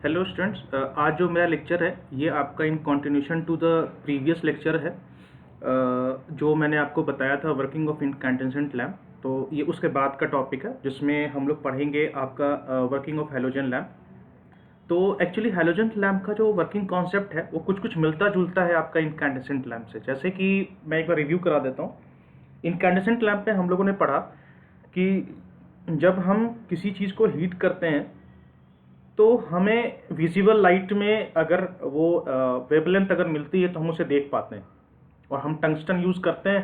Hello students, आज जो मेरा लेक्चर है ये आपका in continuation to the previous lecture है। जो मैंने आपको बताया था वर्किंग ऑफ इनकैंडेसेंट लैम्प, तो ये उसके बाद का टॉपिक है जिसमें हम लोग पढ़ेंगे आपका वर्किंग ऑफ हैलोजन लैम्प। तो एक्चुअली हैलोजन लैम्प का जो वर्किंग कॉन्सेप्ट है वो कुछ कुछ मिलता जुलता है आपका इनकैंडेसेंट लैम्प से। जैसे कि मैं एक बार रिव्यू करा देता हूँ। इनकैंडेसेंट लैम्प में हम लोगों ने पढ़ा कि जब हम किसी चीज़ को हीट करते हैं तो हमें विजिबल लाइट में अगर वो वेवलेंथ अगर मिलती है तो हम उसे देख पाते हैं। और हम टंगस्टन यूज़ करते हैं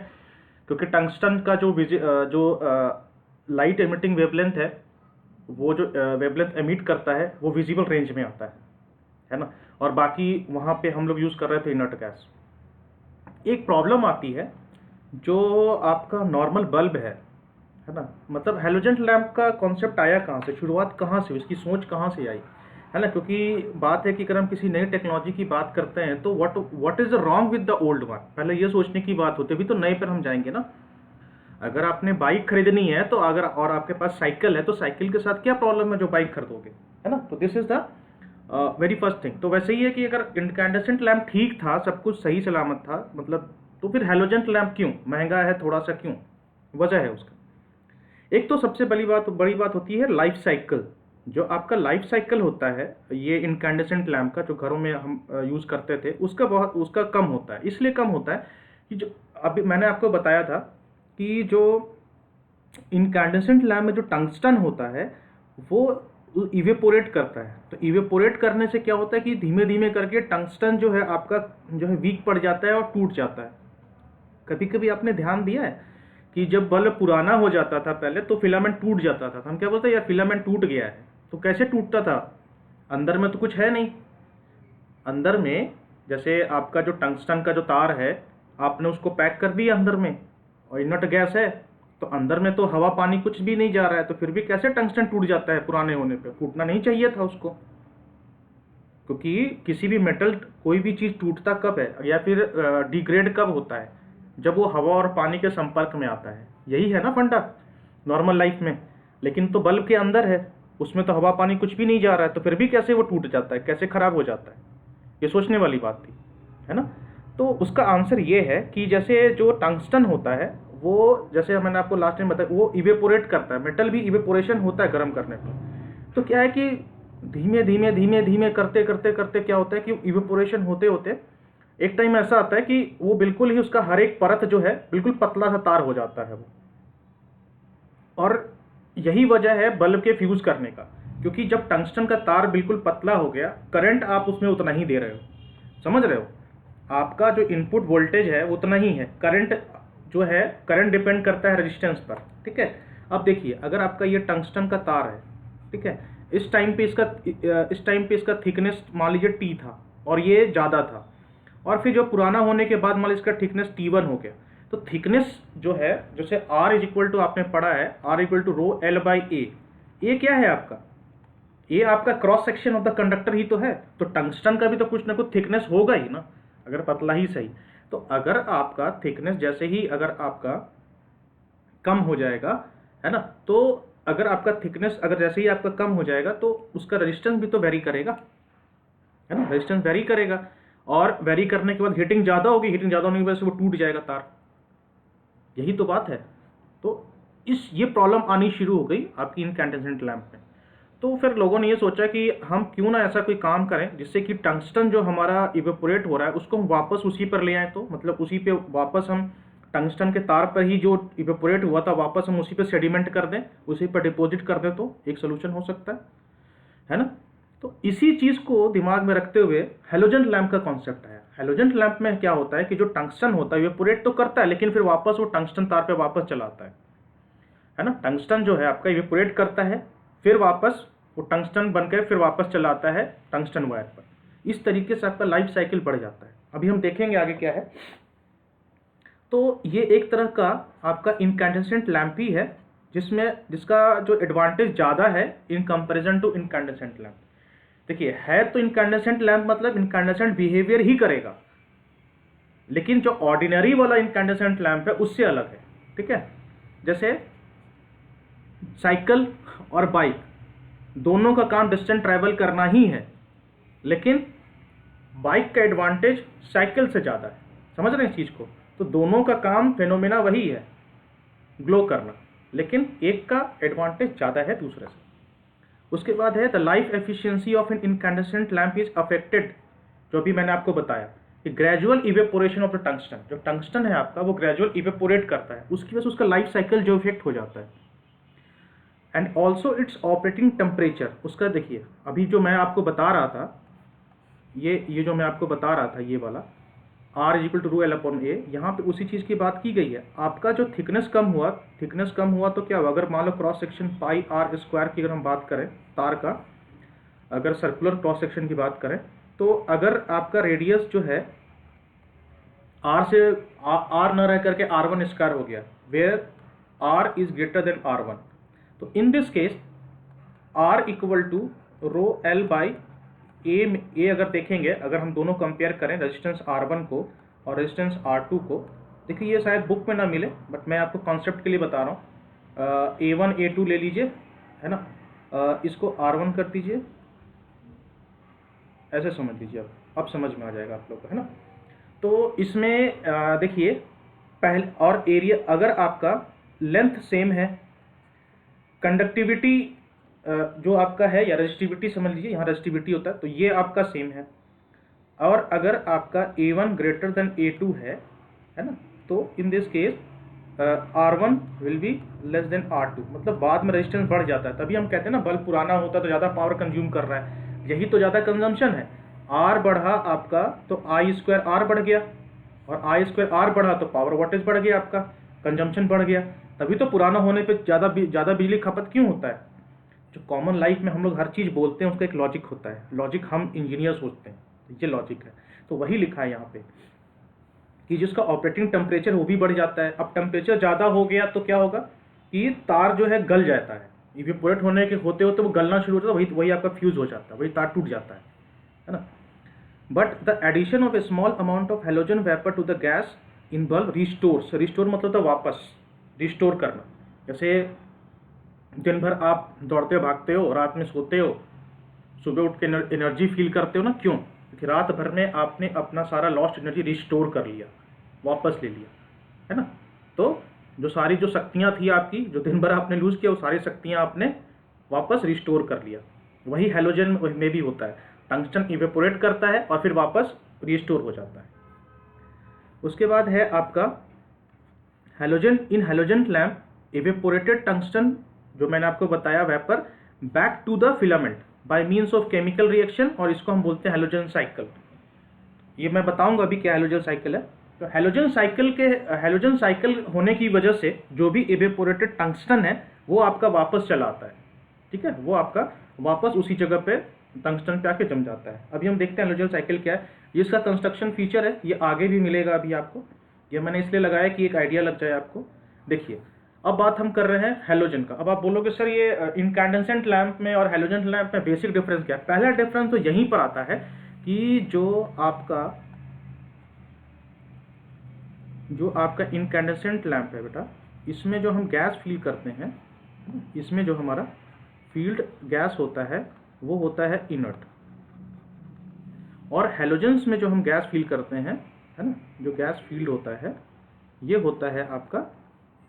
क्योंकि टंगस्टन का जो लाइट एमिटिंग वेवलेंथ है, वो जो वेवलेंथ एमिट करता है वो विजिबल रेंज में आता है ना। और बाकी वहाँ पे हम लोग यूज़ कर रहे थे इनर्ट गैस। एक प्रॉब्लम आती है जो आपका नॉर्मल बल्ब है ना। मतलब हैलोजन लैम्प का कॉन्सेप्ट आया कहाँ से, शुरुआत कहाँ से, इसकी सोच कहाँ से आई, है ना। क्योंकि बात है कि अगर हम किसी नई टेक्नोलॉजी की बात करते हैं तो what is wrong with the old one, पहले ये सोचने की बात होती है। अभी तो नए पर हम जाएंगे ना। अगर आपने बाइक खरीदनी है तो अगर और आपके पास साइकिल है तो साइकिल के साथ क्या प्रॉब्लम है जो बाइक खरीदोगे, है ना। तो this is the very first thing. तो वैसे ही है कि अगर इनकैंडेसेंट लैम्प ठीक था, सब कुछ सही सलामत था, मतलब तो फिर हैलोजन लैम्प क्यों महंगा है थोड़ा सा, क्यों, वजह है उसका। एक तो सबसे बड़ी बात होती है लाइफ साइकिल। जो आपका लाइफ साइकिल होता है ये इनकैंडेसेंट लैम्प का, जो घरों में हम यूज़ करते थे, उसका कम होता है। इसलिए कम होता है कि जो अभी मैंने आपको बताया था कि जो इनकैंडेसेंट लैम्प में जो टंगस्टन होता है वो इवेपोरेट करता है। तो इवेपोरेट करने से क्या होता है कि धीमे धीमे करके टंगस्टन जो है आपका जो है वीक पड़ जाता है और टूट जाता है। कभी कभी आपने ध्यान दिया है कि जब बल्ब पुराना हो जाता था पहले तो फिलामेंट टूट जाता था, तो हम क्या बोलते हैं यार फिलामेंट टूट गया है। तो कैसे टूटता था, अंदर में तो कुछ है नहीं। अंदर में जैसे आपका जो टंगस्टन का जो तार है, आपने उसको पैक कर दिया अंदर में, और इनर्ट गैस है तो अंदर में तो हवा पानी कुछ भी नहीं जा रहा है, तो फिर भी कैसे टंगस्टन टूट जाता है पुराने होने पे। टूटना नहीं चाहिए था उसको, क्योंकि किसी भी मेटल कोई भी चीज़ टूटता कब है या फिर डिग्रेड कब होता है, जब वो हवा और पानी के संपर्क में आता है। यही है ना फंडा नॉर्मल लाइफ में। लेकिन तो बल्ब के अंदर है, उसमें तो हवा पानी कुछ भी नहीं जा रहा है, तो फिर भी कैसे वो टूट जाता है, कैसे खराब हो जाता है। ये सोचने वाली बात थी, है ना। तो उसका आंसर ये है कि जैसे जो टंगस्टन होता है वो, जैसे मैंने आपको लास्ट टाइम बताया, वो इवेपोरेट करता है। मेटल भी इवेपोरेशन होता है गर्म करने पर। तो क्या है कि धीमे धीमे धीमे धीमे करते करते करते क्या होता है कि इवेपोरेशन होते होते एक टाइम ऐसा आता है कि वो बिल्कुल ही उसका हर एक परत जो है बिल्कुल पतला सा तार हो जाता है वो। और यही वजह है बल्ब के फ्यूज करने का, क्योंकि जब टंगस्टन का तार बिल्कुल पतला हो गया, करंट आप उसमें उतना ही दे रहे हो, समझ रहे हो। आपका जो इनपुट वोल्टेज है उतना ही है, करंट जो है, करंट डिपेंड करता है रेजिस्टेंस पर, ठीक है। अब देखिए, अगर आपका ये टंगस्टन का तार है, ठीक है, इस टाइम पे इसका थिकनेस मान लीजिए टी था और ये ज़्यादा था, और फिर जो पुराना होने के बाद मान लीजिए इसका थिकनेस T1 हो गया। तो थिकनेस जो है, जैसे R इज इक्वल टू, आपने पढ़ा है R equal to rho L by A क्या है आपका, ये आपका cross section of the conductor ही तो है। तो टंगस्टन का भी तो कुछ ना कुछ थिकनेस होगा ही ना, अगर पतला ही सही। तो अगर आपका थिकनेस जैसे ही अगर आपका कम हो जाएगा, है ना, तो अगर आपका थिकनेस अगर जैसे ही आपका कम हो जाएगा तो उसका रेजिस्टेंस भी तो वेरी करेगा, है ना। रेजिस्टेंस वेरी करेगा, और वेरी करने के बाद हीटिंग ज़्यादा होगी, हीटिंग ज़्यादा होने की वजह से वो टूट जाएगा तार। यही तो बात है। तो ये प्रॉब्लम आनी शुरू हो गई आपकी इनकैंडेसेंट लैम्प में। तो फिर लोगों ने ये सोचा कि हम क्यों ना ऐसा कोई काम करें जिससे कि टंगस्टन जो हमारा इवेपोरेट हो रहा है उसको हम वापस उसी पर ले आएँ। तो मतलब उसी पे वापस हम टंगस्टन के तार पर ही जो इवेपोरेट हुआ था वापस हम उसी पे सेडिमेंट कर दें, उसी पर डिपॉजिट कर दें, तो एक सोल्यूशन हो सकता है ना। तो इसी चीज़ को दिमाग में रखते हुए हैलोजन लैम्प का कॉन्सेप्ट आया। हैलोजन लैम्प में क्या होता है कि जो टंगस्टन होता है इवेपोरेट तो करता है, लेकिन फिर वापस वो टंगस्टन तार पे वापस चलाता है ना। टंगस्टन जो है आपका इवेपोरेट करता है, फिर वापस वो टंगस्टन बनकर फिर वापस चलाता है टंगस्टन वायर पर। इस तरीके से आपका लाइफ साइकिल बढ़ जाता है। अभी हम देखेंगे आगे क्या है। तो ये एक तरह का आपका इनकैंडेसेंट लैम्प ही है, जिसका जो एडवांटेज ज़्यादा है in comparison to incandescent lamp. देखिए, है तो इनकैंडेसेंट लैम्प मतलब इनकैंडेसेंट बिहेवियर ही करेगा, लेकिन जो ऑर्डिनरी वाला इनकैंडेसेंट लैम्प है उससे अलग है, ठीक है। जैसे साइकिल और बाइक दोनों का काम डिस्टेंस ट्रैवल करना ही है, लेकिन बाइक का एडवांटेज साइकिल से ज़्यादा है। समझ रहे हैं इस चीज़ को? तो दोनों का काम फेनोमेना वही है, ग्लो करना, लेकिन एक का एडवांटेज ज़्यादा है दूसरे से। उसके बाद है the life efficiency of an incandescent lamp is affected, जो भी मैंने आपको बताया कि gradual evaporation of the tungsten, जो टंगस्टन है आपका वो ग्रेजुअल इवेपोरेट करता है, उसकी वजह से उसका लाइफ साइकिल जो इफेक्ट हो जाता है। And also it's operating temperature, उसका देखिए अभी जो मैं आपको बता रहा था, ये जो मैं आपको बता रहा था ये वाला R is equal to rho L upon A, यहाँ पे उसी चीज़ की बात की गई है। आपका जो थिकनेस कम हुआ तो क्या हुआ, अगर मान लो cross section pi r square की अगर हम बात करें तार का, अगर सर्कुलर क्रॉस सेक्शन की बात करें, तो अगर आपका रेडियस जो है आर से आर न रह करके R1 स्क्वायर हो गया, where R is greater than R1, तो in this case R equal to rho L by A अगर देखेंगे, अगर हम दोनों कंपेयर करें रेजिस्टेंस R1 को और रेजिस्टेंस R2 को, देखिए ये शायद बुक में ना मिले बट मैं आपको कॉन्सेप्ट के लिए बता रहा हूँ। A1 A2 ले लीजिए, है ना, इसको R1 कर दीजिए, ऐसे समझ लीजिए, अब समझ में आ जाएगा आप लोग को, है ना। तो इसमें देखिए पहले और एरिया, अगर आपका लेंथ सेम है, कंडक्टिविटी जो आपका है या रेजिस्टिविटी समझ लीजिए, यहाँ रेजिस्टिविटी होता है, तो ये आपका सेम है, और अगर आपका A1 ग्रेटर देन A2 है ना, तो in this case R1 will be less than R2, मतलब बाद में रेजिस्टेंस बढ़ जाता है। तभी हम कहते हैं ना बल्ब पुराना होता है तो ज़्यादा पावर कंज्यूम कर रहा है, यही तो ज़्यादा कंजम्पशन है। R बढ़ा आपका तो I स्क्वायर R बढ़ गया, और I स्क्वायर R बढ़ा तो पावर वोल्टेज बढ़ गया, आपका कंजम्पशन बढ़ गया। तभी तो पुराना होने पे ज़्यादा बिजली खपत क्यों होता है। जो कॉमन लाइफ में हम लोग हर चीज़ बोलते हैं उसका एक लॉजिक होता है, लॉजिक हम इंजीनियर सोचते हैं, ये लॉजिक है। तो वही लिखा है यहाँ पे कि जिसका ऑपरेटिंग टेम्परेचर वो भी बढ़ जाता है। अब टेम्परेचर ज़्यादा हो गया तो क्या होगा कि तार जो है गल जाता है, इवेपोरेट होने के होते होते वो गलना शुरू हो जाता है, वही आपका फ्यूज हो जाता है, वही तार टूट जाता है ना। But the addition of a small amount of halogen vapour to the gas in bulb restore मतलब तो वापस रिस्टोर करना। जैसे दिन भर आप दौड़ते भागते हो, रात में सोते हो, सुबह उठ के एनर्जी फील करते हो ना, क्यों? क्योंकि रात भर में आपने अपना सारा लॉस्ट एनर्जी रिस्टोर कर लिया, वापस ले लिया, है ना। तो जो सारी जो शक्तियाँ थी आपकी, जो दिन भर आपने लूज किया, वो सारी शक्तियाँ आपने वापस रिस्टोर कर लिया। वही हेलोजन में भी होता है, टंगस्टन इवेपोरेट करता है और फिर वापस रिस्टोर हो जाता है। उसके बाद है आपका halogen in halogen lamp evaporated tungsten, जो मैंने आपको बताया vapour, back to the filament by means of chemical reaction, और इसको हम बोलते हैं हेलोजन साइकिल। ये मैं बताऊंगा अभी क्या हेलोजन साइकिल है। तो हेलोजन साइकिल होने की वजह से जो भी इवेपोरेटेड टंगस्टन है वो आपका वापस चला आता है, ठीक है, वो आपका वापस उसी जगह पे टंगस्टन पे आके जम जाता है। अभी हम देखते हैं हेलोजन साइकिल क्या है। ये इसका कंस्ट्रक्शन फीचर है, ये आगे भी मिलेगा अभी आपको, ये मैंने इसलिए लगाया कि एक आइडिया लग जाए आपको। देखिए अब बात हम कर रहे हैं हेलोजन का। अब आप बोलोगे सर ये इनकैंडेसेंट लैंप में और हेलोजन लैंप में बेसिक डिफरेंस क्या है? पहला डिफरेंस तो यहीं पर आता है कि जो आपका इनकैंडेसेंट लैंप है बेटा, इसमें जो हम गैस फील करते हैं, इसमें जो हमारा फील्ड गैस होता है वो होता है इनर्ट, और हेलोजेंस में जो हम गैस फील करते हैं, है ना, जो गैस फील्ड होता है ये होता है आपका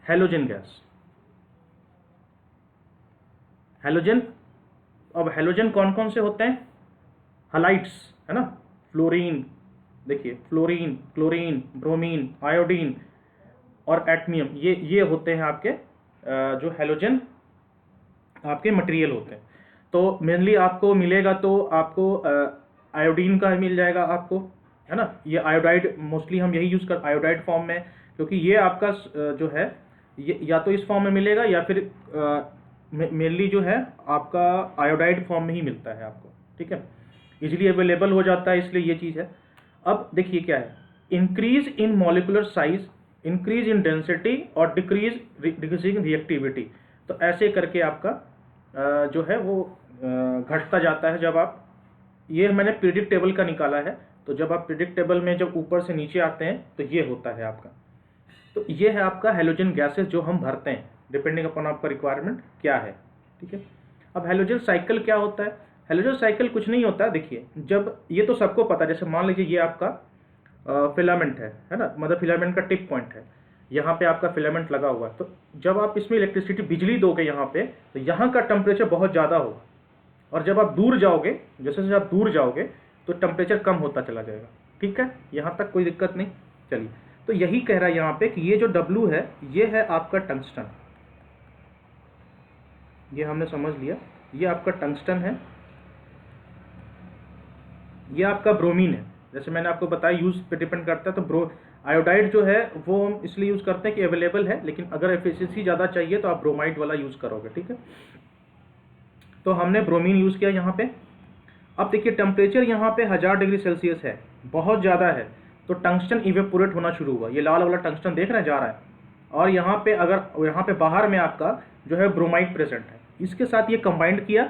हेलोजन गैस। हेलोजन, अब हेलोजन कौन कौन से होते हैं? हलाइड्स, है ना, फ्लोरीन, देखिए फ्लोरीन, क्लोरीन, ब्रोमीन, आयोडीन और एटमियम, ये होते हैं आपके जो हेलोजन आपके मटेरियल होते हैं। तो मेनली आपको मिलेगा तो आपको आयोडीन का मिल जाएगा आपको, है ना। ये आयोडाइड मोस्टली हम यही यूज़ कर आयोडाइड फॉर्म में, क्योंकि ये आपका जो है ये या तो इस फॉर्म में मिलेगा या फिर मेनली जो है आपका आयोडाइड फॉर्म में ही मिलता है आपको, ठीक है, इजीली अवेलेबल हो जाता है, इसलिए ये चीज़ है। अब देखिए क्या है, increase in molecular size, increase in density और डिक्रीजिंग रिएक्टिविटी। तो ऐसे करके आपका जो है वो घटता जाता है। जब आप, ये मैंने पीरियडिक टेबल का निकाला है, तो जब आप पीरियडिक टेबल में जब ऊपर से नीचे आते हैं तो ये होता है आपका। तो ये है आपका हेलोजन गैसेस जो हम भरते हैं डिपेंडिंग अपॉन आपका रिक्वायरमेंट क्या है, ठीक है। अब हेलोजन साइकिल क्या होता है? हेलोजन साइकिल कुछ नहीं होता है, देखिए जब ये तो सबको पता है, जैसे मान लीजिए ये आपका फिलामेंट है ना, मतलब फिलामेंट का टिप पॉइंट है, यहाँ पे आपका फिलामेंट लगा हुआ है। तो जब आप इसमें इलेक्ट्रिसिटी बिजली दोगे यहाँ पे, तो यहाँ का टेम्परेचर बहुत ज़्यादा होगा, और जब आप दूर जाओगे, जैसे जैसे आप दूर जाओगे तो टेम्परेचर कम होता चला जाएगा। ठीक है, यहाँ तक कोई दिक्कत नहीं। चलिए, तो यही कह रहा है यहाँ पे कि ये जो W है ये है आपका टंगस्टन, ये हमने समझ लिया, ये आपका टंगस्टन है, ये आपका ब्रोमीन है। जैसे मैंने आपको बताया यूज़ पे डिपेंड करता है, तो आयोडाइड जो है वो हम इसलिए यूज़ करते हैं कि अवेलेबल है, लेकिन अगर एफिशिएंसी ज़्यादा चाहिए तो आप ब्रोमाइड वाला यूज़ करोगे। ठीक है, तो हमने ब्रोमीन यूज़ किया यहाँ पे। अब देखिए टेम्परेचर यहाँ पे 1000 डिग्री सेल्सियस है, बहुत ज़्यादा है, तो टंगस्टन इवेपोरेट होना शुरू हुआ। ये लाल वाला टंगस्टन देख रहे हैं जा रहा है, और यहाँ पे अगर यहाँ पे बाहर में आपका जो है ब्रोमाइड प्रेजेंट है, इसके साथ ये कंबाइंड किया।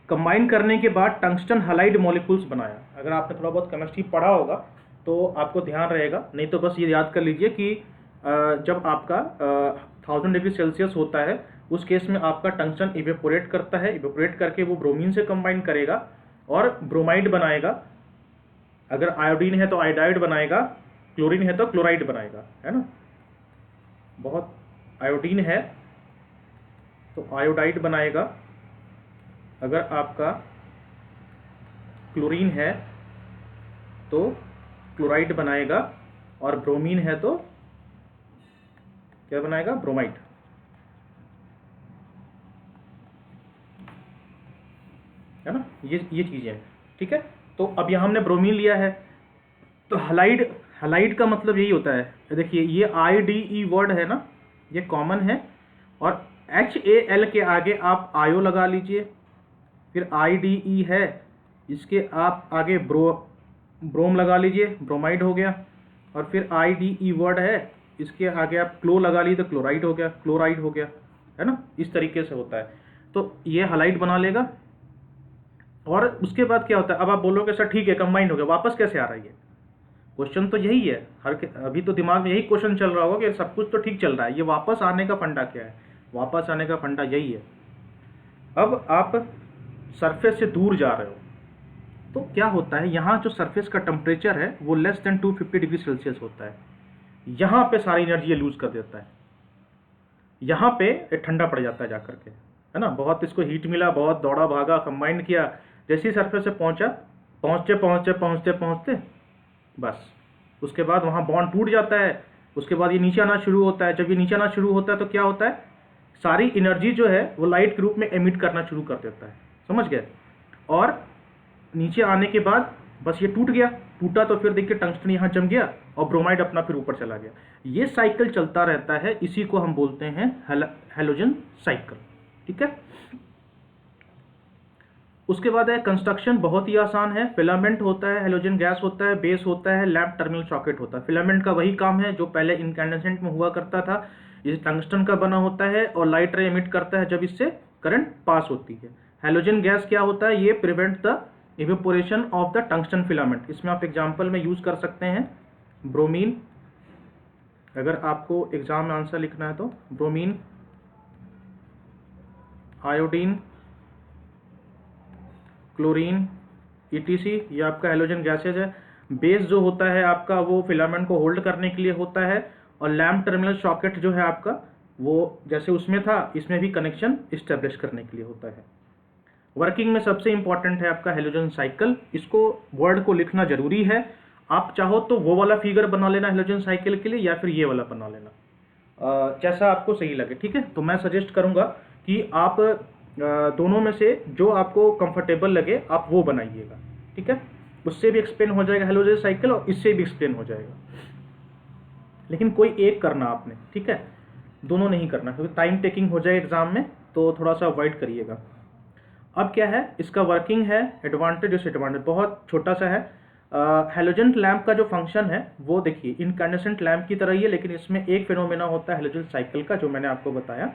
कंबाइन करने के बाद टंगस्टन हैलाइड मॉलिक्यूल्स बनाया। अगर आपने थोड़ा बहुत केमिस्ट्री पढ़ा होगा तो आपको ध्यान रहेगा, नहीं तो बस ये याद कर लीजिए कि जब आपका 1000 डिग्री सेल्सियस होता है उस केस में आपका टंगस्टन इवेपोरेट करता है, इवेपोरेट करके वो ब्रोमीन से कंबाइन करेगा और ब्रोमाइड बनाएगा। अगर आयोडीन है तो आयोडाइड बनाएगा, क्लोरीन है तो क्लोराइड बनाएगा, है ना। बहुत आयोडीन है तो आयोडाइड बनाएगा, अगर आपका क्लोरीन है तो क्लोराइड बनाएगा, और ब्रोमीन है तो क्या बनाएगा, ब्रोमाइड। है ना, ये चीजें हैं। ठीक है, तो अब यहाँ हमने ब्रोमीन लिया है, तो हलाइड का मतलब यही होता है। देखिए ये IDE वर्ड है ना, ये कॉमन है, और HAL के आगे आप आयो लगा लीजिए, फिर IDE है, इसके आप आगे ब्रोम लगा लीजिए, ब्रोमाइड हो गया, और फिर IDE वर्ड है, इसके आगे आप क्लो लगा लीजिए तो क्लोराइड हो गया, क्लोराइड हो गया, है ना। इस तरीके से होता है, तो ये हलाइड बना लेगा। और उसके बाद क्या होता है, अब आप बोलोगे सर ठीक है कंबाइन हो गया, वापस कैसे आ रहा है ये क्वेश्चन, तो यही है। अभी तो दिमाग में यही क्वेश्चन चल रहा होगा कि सब कुछ तो ठीक चल रहा है, ये वापस आने का फंडा क्या है। वापस आने का फंडा यही है, अब आप सरफेस से दूर जा रहे हो तो क्या होता है, यहाँ जो सरफेस का टेम्परेचर है वो लेस देन 250 डिग्री सेल्सियस होता है। यहाँ पे सारी एनर्जी ये लूज कर देता है, यहाँ पे ठंडा पड़ जाता है जाकर के, है ना। बहुत इसको हीट मिला, बहुत दौड़ा भागा, कंबाइन किया, जैसे ही सरफेस से पहुँचा, पहुँचते पहुँचते पहुँचते पहुँचते बस उसके बाद वहाँ बॉन्ड टूट जाता है। उसके बाद ये नीचे आना शुरू होता है। जब ये नीचे आना शुरू होता है तो क्या होता है, सारी एनर्जी जो है वो लाइट के रूप में एमिट करना शुरू कर देता है, समझ गए। और नीचे आने के बाद बस ये टूट गया, टूटा तो फिर देखिए टंगस्टन यहाँ जम गया और ब्रोमाइड अपना फिर ऊपर चला गया। ये साइकिल चलता रहता है, इसी को हम बोलते हैं हैलोजन साइकिल। ठीक है, उसके बाद है कंस्ट्रक्शन, बहुत ही आसान है। फिलामेंट होता है, हेलोजन गैस होता है, बेस होता है, लैम्प टर्मिनल सॉकेट होता है। फिलामेंट का वही काम है जो पहले इनकैंडेसेंट में हुआ करता था, ये टंगस्टन का बना होता है और लाइट रे एमिट करता है जब इससे करंट पास होती है। हेलोजन गैस क्या होता है, ये prevent the evaporation of the tungsten filament. इसमें आप एग्जाम्पल में यूज कर सकते हैं ब्रोमीन, अगर आपको एग्जाम में आंसर लिखना है तो ब्रोमीन, आयोडीन, क्लोरीन, ETC, ये आपका हेलोजन गैसेज है। बेस जो होता है आपका वो फिलामेंट को होल्ड करने के लिए होता है, और लैम्प टर्मिनल सॉकेट जो है आपका वो जैसे उसमें था इसमें भी कनेक्शन इस्टेब्लिश करने के लिए होता है। वर्किंग में सबसे इंपॉर्टेंट है आपका हेलोजन साइकिल, इसको वर्ड को लिखना जरूरी है। आप चाहो तो वो वाला फिगर बना लेना हेलोजन साइकिल के लिए, या फिर ये वाला बना लेना, जैसा आपको सही लगे। ठीक है, तो मैं सजेस्ट करूंगा कि आप दोनों में से जो आपको कंफर्टेबल लगे आप वो बनाइएगा। ठीक है, उससे भी एक्सप्लेन हो जाएगा हेलोजन साइकिल और इससे भी एक्सप्लेन हो जाएगा, लेकिन कोई एक करना आपने। ठीक है, दोनों नहीं करना क्योंकि टाइम टेकिंग हो जाए एग्जाम में, तो थोड़ा सा अवॉइड करिएगा। अब क्या है, इसका वर्किंग है, एडवांटेज डिसएडवांटेज बहुत छोटा सा है। हेलोजन लैम्प का जो फंक्शन है वो देखिए इनकैंडेसेंट लैम्प की तरह ही है, लेकिन इसमें एक फिनोमेना होता है हेलोजन साइकिल का जो मैंने आपको बताया।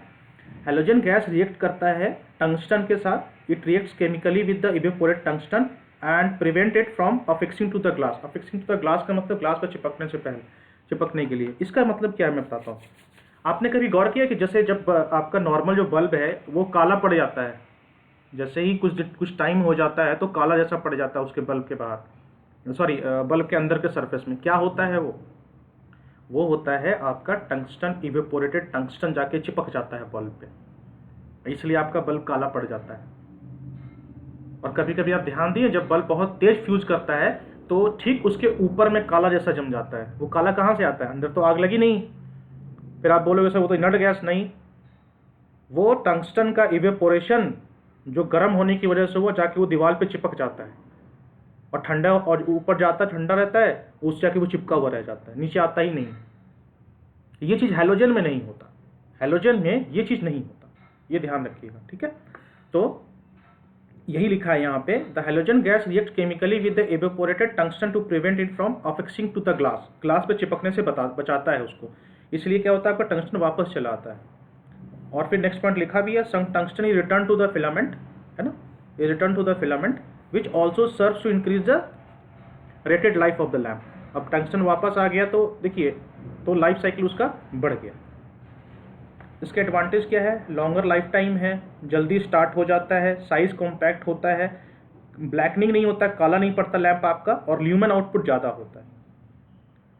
हेलोजन गैस रिएक्ट करता है टंगस्टन के साथ, it reacts chemically with the evaporate tungsten and prevent it from affixing to the glass. Affixing to the glass का मतलब ग्लास पर चिपकने से पहले, चिपकने के लिए। इसका मतलब क्या है मैं बताता हूँ। आपने कभी गौर किया कि जैसे जब आपका नॉर्मल जो बल्ब है वो काला पड़ जाता है, जैसे ही कुछ टाइम हो जाता है तो काला जैसा पड़ जाता है उसके बल्ब के बाहर, सॉरी बल्ब के अंदर के सरफेस में। क्या होता है वो होता है आपका टंगस्टन, इवेपोरेटेड टंगस्टन जाके चिपक जाता है बल्ब पे, इसलिए आपका बल्ब काला पड़ जाता है। और कभी कभी आप ध्यान दिए, जब बल्ब बहुत तेज फ्यूज करता है तो ठीक उसके ऊपर में काला जैसा जम जाता है। वो काला कहाँ से आता है? अंदर तो आग लगी नहीं। फिर आप बोलोगे सर वो तो नट गैस। नहीं, वो टंगस्टन का इवेपोरेशन जो गर्म होने की वजह से वो जाके वो दीवार पे चिपक जाता है, और ठंडा, और ऊपर जाता है ठंडा रहता है, उससे जाके वो चिपका हुआ रह जाता है, नीचे आता ही नहीं। ये चीज़ हैलोजन में नहीं होता, हैलोजन में ये चीज़ नहीं होता, ये ध्यान रखिएगा, ठीक है। तो यही लिखा है यहाँ पे, the halogen gas react chemically with the evaporated tungsten to prevent it from affixing to the glass. Glass पे चिपकने से बचाता है उसको, इसलिए क्या होता है आपका टंगस्टन वापस चला आता है। और फिर नेक्स्ट पॉइंट लिखा भी है, some tungsten is return to the filament, है ना, is return to the filament which also serves to increase the rated life of the lamp. अब टंगस्टन वापस आ गया तो देखिए, तो लाइफ साइकिल उसका बढ़ गया। इसके एडवांटेज क्या है? लॉन्गर लाइफ टाइम है, जल्दी स्टार्ट हो जाता है, साइज कॉम्पैक्ट होता है, ब्लैकनिंग नहीं होता, काला नहीं पड़ता लैंप आपका, और ल्यूमेन आउटपुट ज़्यादा होता है।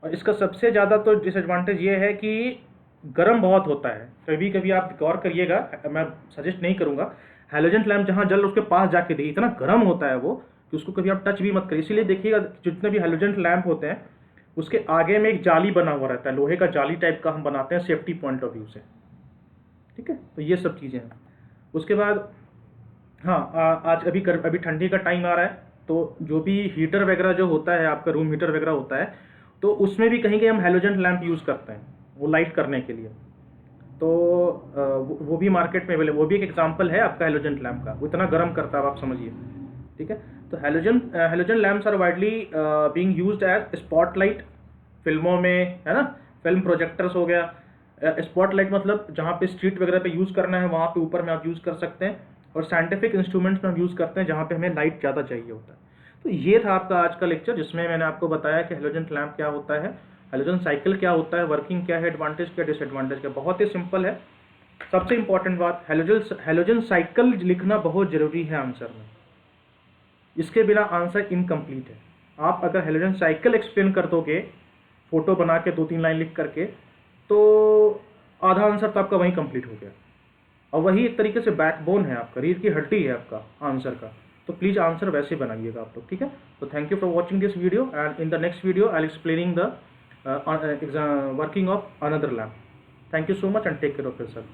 और इसका सबसे ज़्यादा तो डिसएडवांटेज ये है कि गर्म बहुत होता है। कभी कभी आप गौर करिएगा, मैं सजेस्ट नहीं करूँगा, हैलोजन लैंप जहाँ जल उसके पास जाके देखिए, इतना गर्म होता है वो कि उसको कभी आप टच भी मत करिए। इसीलिए देखिएगा जितने भी हैलोजन लैंप होते हैं उसके आगे में एक जाली बना हुआ रहता है, लोहे का जाली टाइप का हम बनाते हैं सेफ्टी पॉइंट ऑफ व्यू से, ठीक है। तो ये सब चीज़ें हैं। उसके बाद हाँ, आज अभी ठंडी का टाइम आ रहा है, तो जो भी हीटर वगैरह जो होता है आपका, रूम हीटर वगैरह होता है, तो उसमें भी कहीं कहीं हम हैलोजन लैंप यूज़ करते हैं वो लाइट करने के लिए। तो वो भी मार्केट में अवेलेबल, वो भी एक एग्जांपल है आपका हैलोजन लैंप का, वो इतना गर्म करता है आप समझिए, ठीक है। तो halogen lamps are widely being used as spotlight फिल्मों में, है ना, फिल्म प्रोजेक्टर्स हो गया। स्पॉटलाइट मतलब जहाँ पे स्ट्रीट वगैरह पे यूज़ करना है वहाँ पे ऊपर में आप यूज़ कर सकते हैं, और साइंटिफिक इंस्ट्रूमेंट्स में हम यूज़ करते हैं जहाँ पे हमें लाइट ज़्यादा चाहिए होता है। तो ये था आपका आज का लेक्चर, जिसमें मैंने आपको बताया कि हैलोजन लैंप क्या होता है, हैलोजन साइकिल क्या होता है, वर्किंग क्या है, एडवांटेज क्या, डिसएडवांटेज क्या। बहुत ही सिंपल है। सबसे इंपॉर्टेंट बात, हैलोजन साइकिल लिखना बहुत ज़रूरी है आंसर में, इसके बिना आंसर इनकम्प्लीट है। आप अगर हैलोजन साइकिल एक्सप्लेन कर दोगे फोटो बना के 2-3 लाइन लिख करके, तो आधा आंसर तो आपका वहीं कंप्लीट हो गया, और वही एक तरीके से बैकबोन है आपका, रीढ़ की हड्डी है आपका आंसर का। तो प्लीज़ आंसर वैसे बनाइएगा आप लोग, ठीक है। तो thank you for watching this video, and in the next video I'll explaining the working of another lamp. Thank you so much and take care of yourself.